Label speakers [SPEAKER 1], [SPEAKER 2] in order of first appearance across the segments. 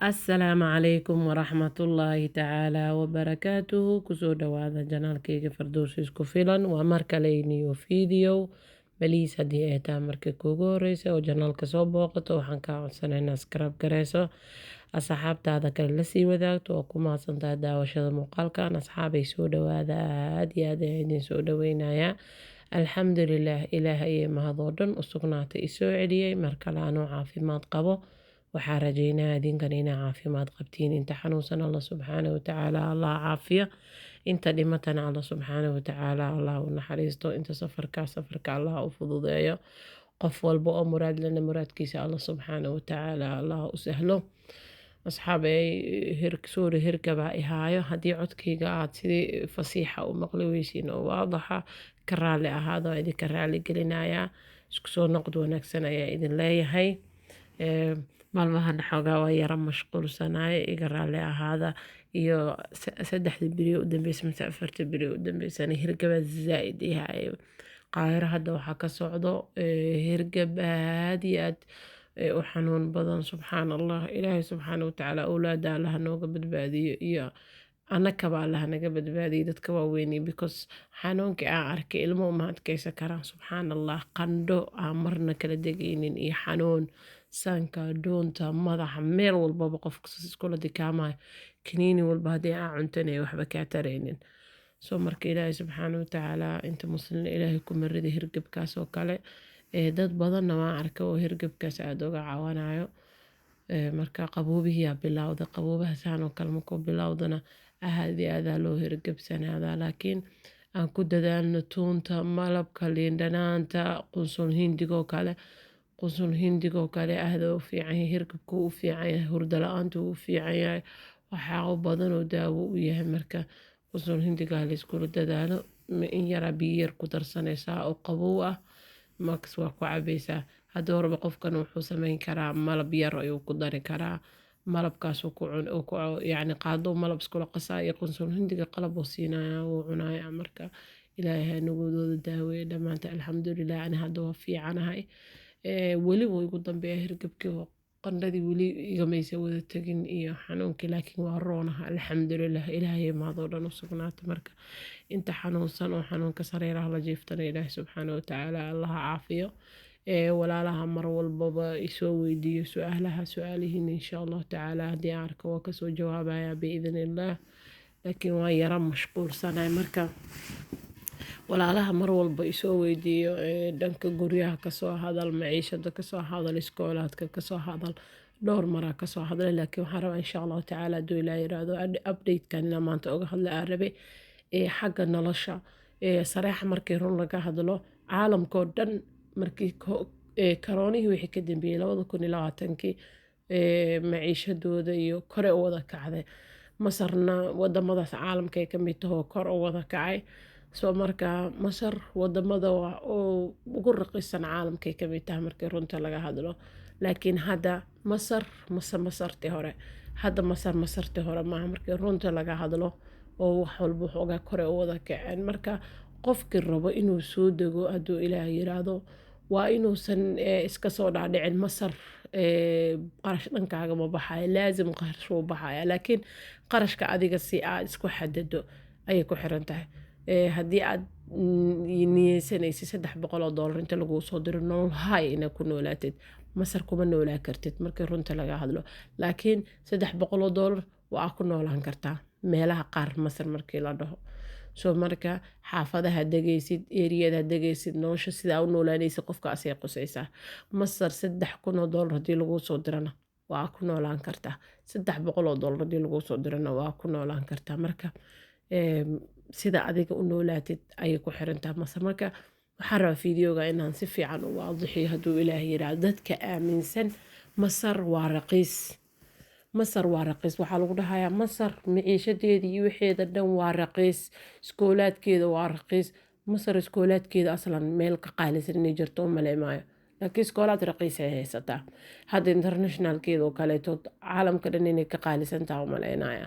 [SPEAKER 1] Asalaamu calaykum waraxmatullaahi tacaalaa wabarakaatuhu. Kusoo dhawaada janaalkayga Fardowsi isku filan. Waa mar kale iniyo video. Baliis haddii ay tahay markii kuugu horeysa oo janaalka soo booqato waxaan kaa codsanaynaa subscribe gareyso. Asxaabtaada kale la sii wadaagto oo ku mahadsantahay daawashada muuqaalkan. Asxaabay soo dhawaada aad iyo aad ayaan idin soo dhaweynayaa. Alxamdulillaah ilaahay ayay mahadoo dhan u sugnaatay isoo celiyey mar kale anoo caafimaad qabo. waxaa rajaynaa idinkan inaa caafimaad qabtiin inta xanuunsan Allah subxaanahu wa tacaala Allah caafiya inta dhimatana Allah subxaanahu wa tacaala Allah u naxariisto inta safarka Allah u fududeeyo qof walba oo muraad lana muraadkiisa Allah subxaanahu wa tacaala Allah u sahlo asxaabay suuri hirgaba ihaayo haddii codkayga aad sidii fasiixa u maqli weysiin oo waadaxa ka raali ahaado idinka raali gelinayaa isku soo noqod wanaagsan ayaa idin leeyahay maalmahan xoogaa waa yara mashquulsanaay iga raali ahaada iyo 3 beri u dambeysay mise 4 beri u dambeysay hirgaba zaid yahay qaahiro hadda waxaa ka socdo hirgab aad iyo aad u xanuun badan subxaan allah ilaahay subxaanahu wa tacaala awlaada allaha nooga badbaadiyo iyo annakaba allaha naga badbaadiyo dadka waaweynii because xanuunkii aan arkay ilmo uma adkeysan karaan subxaan allah qandho aan marna kala degaynin iyo xanuun sanka doonta madaxa meel walbaba qofka iskula dikaamayo kaniini walba haddii aan cuntanaya waxba kaa taraynin soo marka ilaahay subxaanahu wa tacaala inta muslim ilaahay ku marida hirgabkaas oo kale dad badanna waan arkay oo hirgabkaas aad uga caawanayo marka qaboobihiyaa bilowda qaboobahaasaan oo kale markuu bilowdana aad iyo aadaa loo hirgabsanaadaa laakiin aan ku dadaalno tuunta malabka liindhanaanta qunsul hindigoo kale qunsul hindigoo kale aada u fiican yahay hirgabku u fiican yahay hurdo la-aantu u fiican yahay waxyaabo badan oo daawo u yahay marka qunsul hindigaa la iskula dadaalo in yaraa biyo yar ku darsanaysaa oo qabow ah markas waa ku cabaysaa haddii horeba qofkan wuxuu samayn karaa malab yar ayuu ku dari karaa malabkaas yacni qaado malab iskula qasaa iyo qunsul hindiga qalab oo siinaya wuu cunaya marka ilaahay nagudooda daaweeye dhammaanta alxamdulilah ani hadda waa fiicanahay weli wuu igu dambeeya hirgabkii oo qandhadii weli igamaysa wada tegin iyo xanuunkii laakiin waa roonaha alxamdulilah ilaahay maadoo dhan u sugnaata marka inta xanuunsan oo xanuunka sareeraha la jiiftana ilaahay subxaana wa tacaala allaha caafiyo walaalaha mar walbaba isoo weydiiyo su-aalihiin insha allahu tacaala haddii aan arko waa kasoo jawaabaya biidn illaah laakiin waa yara mashquulsanay marka walaalaha mar walba isoo weydiiyo dhanka guryaha kasoo hadal maciishada kasoo hadal iskoolaadka kasoo hadal dhowr maraa kasoo hadlay laakiin waxaan rabaa insha allahu tacaala hadduu ilaa yiraahdo updatekan inaa maanta oga hadla aan rabe xagga nolosha sareexa markii run laga hadlo caalamkao dhan markii karoonihii wixii ka dambeeyey 2020kii maciishadooda iyo kore u wada kacday masarna wadamadaas caalamka ay kamid tahoo kor u wada kacay soo marka masar wadamada oo ugu raqiisan caalamkay kamid tahay markii runta laga hadlo laakiin hadda masartii hore hadda masartii hore maaha markii runta laga hadlo oo wax walba waxoogaa kore u wada kaceen marka qofkii rabo inuu soo dego hadduu ilaahay yiraahdo waa inuusan iska soo dhaadhicin masar qarash dhankaaga ma baxaya laazim qarash uu baxaya laakiin qarashka adiga si aad isku xadado ayay ku xiran tahay haddii aad niyeysanaysid $300 inta laguu soo diro nolol hay inaad ku noolaatid masar kuma noolaa kartid markii runta laga hadlo laakiin $300 waa ku noolaan kartaa meelaha qaar masar markii la dhaho soo marka xaafadaha degaysid eriyada degaysid nolosha sidaa u noolaanaysa qofkaas ay qusaysaa masar $3,000 haddii laguu soo dirana waa ku noolaan kartaa $300 haddii laguu soo dirana waa ku noolaan kartaa marka sida adiga u noolaatid ayay ku xirantahay masar marka waxaan rabaa fideoga inaan si fiican u waadixiyo hadduu ilaahay yiraahdo dadka aaminsan masar waa raqiis waxaa lagu dhahayaa masar maciishadeeda iyo wixeeda dhan waa raqiis iskoolaadkeeda waa raqiis masar iskoolaadkeeda aslan meel ka qaalisan inay jirto u maleymaayo laakiin iskoolaad raqiis ay haysataa hadda internationalkeeda oo kaleeto caalamka dhan inay ka qaalisantaha u maleynaya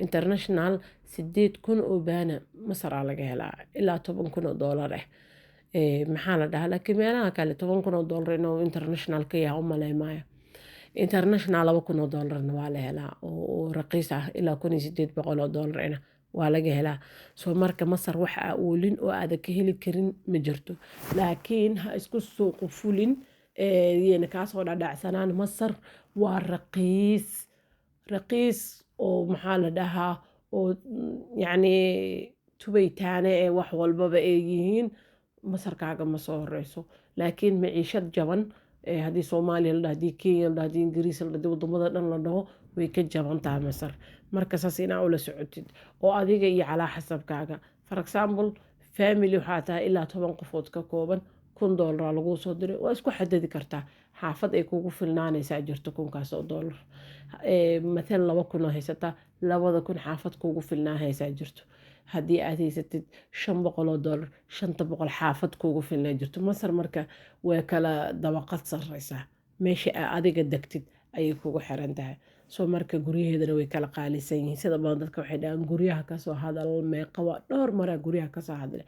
[SPEAKER 1] international 8,000 oo baana masaraa laga helaa ilaa $10,000 maxaa la dhahaa laakiin meelaha kale $10,000 inuu international ka yahay u maleymaayo international $2,000 waa la helaa oo raqiis ah ilaa $1,800 waa laga helaa. soo marka masar waxa aa oolin oo aada ka heli karin ma jirto, laakiin ha isku suuqu fulin yana kaasoo dhadhacsanaan. masar waa raqiis oo maxaa la dhahaa oo yacni tubeytaane ee wax walbaba ay yihiin. masarkaaga ma soo horeyso, laakiin maciishad jaban haddii Soomaaliya la dhaho, haddii Kenya la dhaho, haddii Ingiriis la dhaho, haddii wadamada dhan la dhaho way ka jaban tahay masar. marka saas inaa ula socotid oo adiga iyo calaa xasabkaaga. for example family waxaa tahay ilaa 10 qofood ka kooban, $1,000 laguu soo diray, waa isku xadadi kartaa xaafad ay kugu filnaanaysaa jirto $1,000. مثلا 2,000 haysataa, 2,000 xaafad kugu filnaanaysaa jirto. haddii aad haysatid $500, 500 xaafad kugu filnaa jirto. masar marka way kala dabaqad sarreysaa, meesha aa adiga degtid ayay kugu xiran tahay. soo marka guryaheedana way kala qaalisan yihiin. sida badan dadka waxay dhahaan guryaha kasoo hadal meeqa, waa dhowr maraa guryaha kasoo hadle.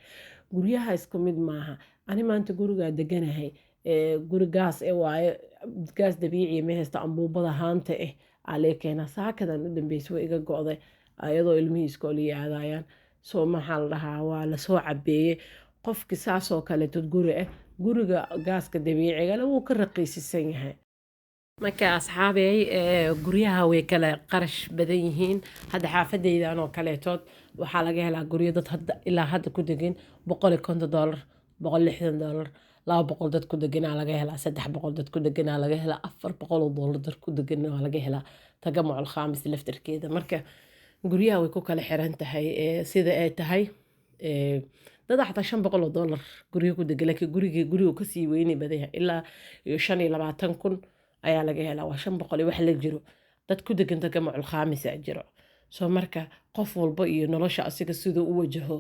[SPEAKER 1] guryaha isku mid maaha. ani maanta gurigaa deganahay guri gaas waaye, gaas dabiici ma haysta, ambuubada haanta aa lee keenaa. saakadan u dambeysa way iga go'day ayadoo ilmihii iskooliya aadayaan. soo maxaa la dhahaa waa lasoo cabeeyey. qofki saasoo kaleetod guriga gaaska dabiiciga wuu ka raqiisisan yahay. marka asxaabey guryaha way kala qarash badan yihiin. hadda xaafadeydan oo kaleetood waxaa laga helaa guryo dad ilaa hadda ku degan $150, $160, $200 dad ku deganaa laga helaa, $300 dad ku deganaa laga helaa, $400 dad ku deganaa laga helaa tagamucul khaamis laftarkeeda. marka guryaha way ku kala xiran tahay sida ay tahay. dad xataa $500 guryo ku degan, laakiin gurigu kasii weyni badan yahay ilaa $25,000 ayaa laga helaa. waa $500 wax la jiro dad ku degan tagamucul khaamis aa jiro. soo marka qof walba iyo nolosha asiga siduu u wajaho.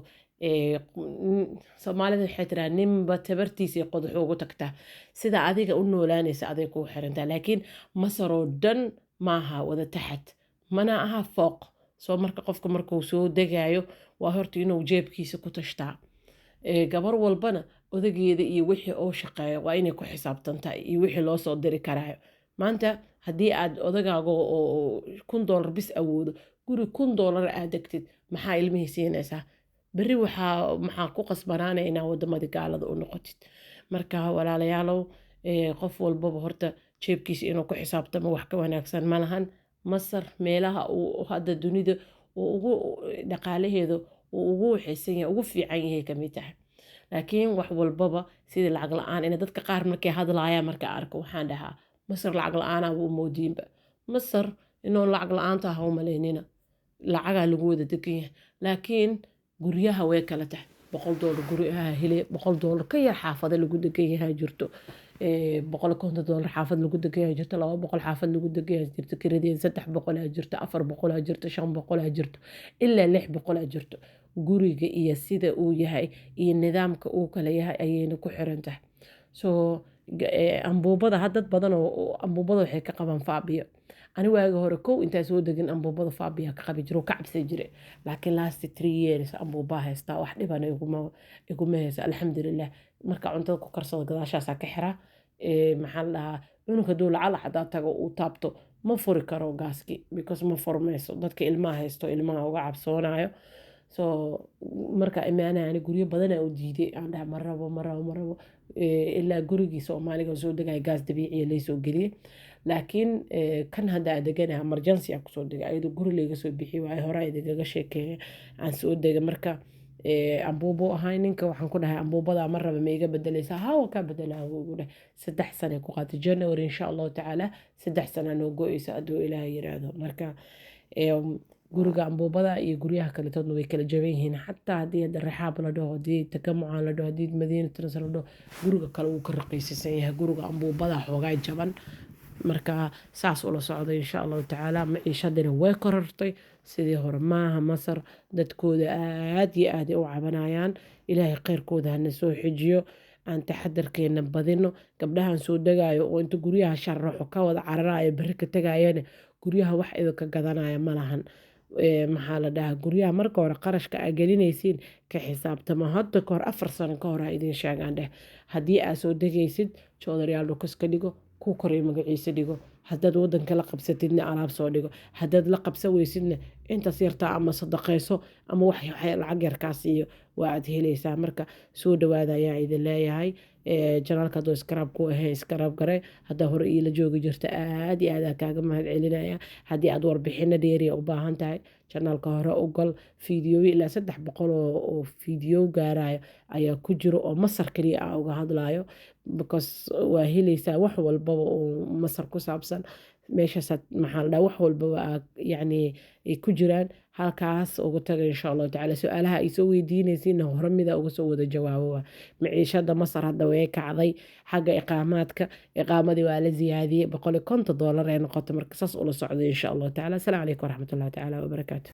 [SPEAKER 1] soomaalida waxay tiraa ninba tabartiisa qodax ugu tagtaa. sida adiga u noolaanaysa aday kuu xirantaa, laakiin masar oo dhan maaha wada taxad, mana aha fooq. soo marka qofka markuu soo degayo waa horta inuu jeebkiisa ku tashtaa. gabar walbana odageeda iyo wixii oo shaqeeya waa inay ku xisaabtantaa iyo wixii loo soo diri karaayo. maanta haddii aad odagaaga oo $1,000 bis awoodo, guri $1,000 aad degtid, maxaa ilmihii siinaysaa? berri maxaa ku qasbanaanaya inaa wadamadii gaalada u noqotid. marka walaalayaalow qof walbaba horta jeebkiisa inuu ku xisaabtamo wax ka wanaagsan ma lahan. masar meelaha uu hadda dunida ugu dhaqaalaheeda ugu waxaysan yahay, ugu fiican yahay kamid tahay. laakiin wax walbaba sidii lacag la-aan ina dadka qaar markay hadlaayaan marka arko waxaan dhahaa masar lacag la-aanaa u moodiinba. masar inuu lacag la-aanta aha u malaynina, lacagaa lagu wada degan yahay. laakiin guryaha way kala tahay. $100 guryaha hele, $100 ka yar xaafada lagu degan yahay jirto, $150 xaafad lagu degan yahay jirto, $200 xaafad lagu degan yahay jirto, kiradeeda $300 jirto, $400 jirto, $500 jirto, ilaa $600 jirto. guriga iyo sida uu yahay iyo nidaamka uu kala yahay ayayna ku xiran tahay. soo ambuubada dad badan oo ambuubada waxay ka qabaan faabiyo. ani waaga hore intaa soo degin ambuubada faabiya ka qabi jiro, ka cabsi jire. laakiin last 3 years ambuubaa haystaa, wax dhibana iguma haysa alxamdulilah. marka cuntada ku karsado gadaashaasaa ka xiraa. maxaa la dhahaa cunugka duu lacala xataa tago uu taabto ma furi karo gaaski, because ma furmayso. dadka ilmaha haysto ilmaha uga cabsoonayo. soo marka imaanayani guryo badanaa u diiday, aan dhaha ma rabo ilaa gurigii Soomaaliga soo degaya gaas dabiiciya laysoo geliyey. laakiin kan hadda aan deganahay emergency aan kusoo degay, ayadoo guri layga soo bixi waayo hore idinkaga sheekeeya aan soo degay. marka ambuubo ahay ninka waxaan ku dhahay ambuubada ma raba ma iga bedelaysaa? haa ka bedelaa ugu dhahay. 3 sano ku qaatay January insha Allah taala 3 sano noo go'aysa adoo Ilaahay yiraahdo. marka guriga ambuubada iyo guryaha kale toodna way kala jaban yihiin. xataa haddii raxaab la dhaho, haddii takamucaan la dhaho, haddii madiina tirasa la dhaho, guriga kale wuu ka raqiisisan yahay. guriga ambuubada xoogaa jaban. marka saas ula socda insha allahu tacaala. maciishadina way korortay sidii hore maaha. masar dadkooda aad iyo aad u cabanayaan. ilaahay khayrkooda hana soo xijiyo. aan taxadarkeena badino. gabdhahan soo degayo oo inta guryaha sharaxo ka wada cararayo berri ka tagayana guryaha wax idinka gadanaya ma lahan. maxaa la dhahaa guryaha marka hore qarashka aa gelinaysiin ka xisaabtama. hadda kahor 4 sano ka hor aa idin sheegaan dheh, haddii aa soo degaysid joodariyaal dhukas ka dhigo, ku koray magaciisa dhigo haddaad waddanka la qabsatidna alaab soo dhigo haddaad la qabsan weysidna intaas yartaa ama sadaqayso ama wax lacag yarkaa siiyo waa aad helaysaa marka soo dhawaada ayaa idin leeyahay janaalka hadduu iskaraab ku ahayn iskaraab gare haddaa hore iila joogi jirta aad iyo aad kaaga mahad celinaya haddii aad warbixino dheeriya u baahan tahay janaalka hore u gal fiidiyowi ilaa 300 oo fiidiyo gaarayo ayaa ku jiro oo masar kaliya ah uga hadlayo because waa helaysaa wax walbaba oo masar ku saabsan meeshaas maxaa la dhahaa wax walbaba yacni ay ku jiraan halkaas uga taga insha allahu tacaala su-aalaha ay soo weydiinaysiina hore mida uga soo wada jawaabo maciishada masar hadda way kacday xagga iqaamadii waa la ziyaadiyey $150 ay noqotay marka saas ula socday insha allahu tacaala asalaamu calaykum waraxmatullahi tacaala wabarakaatu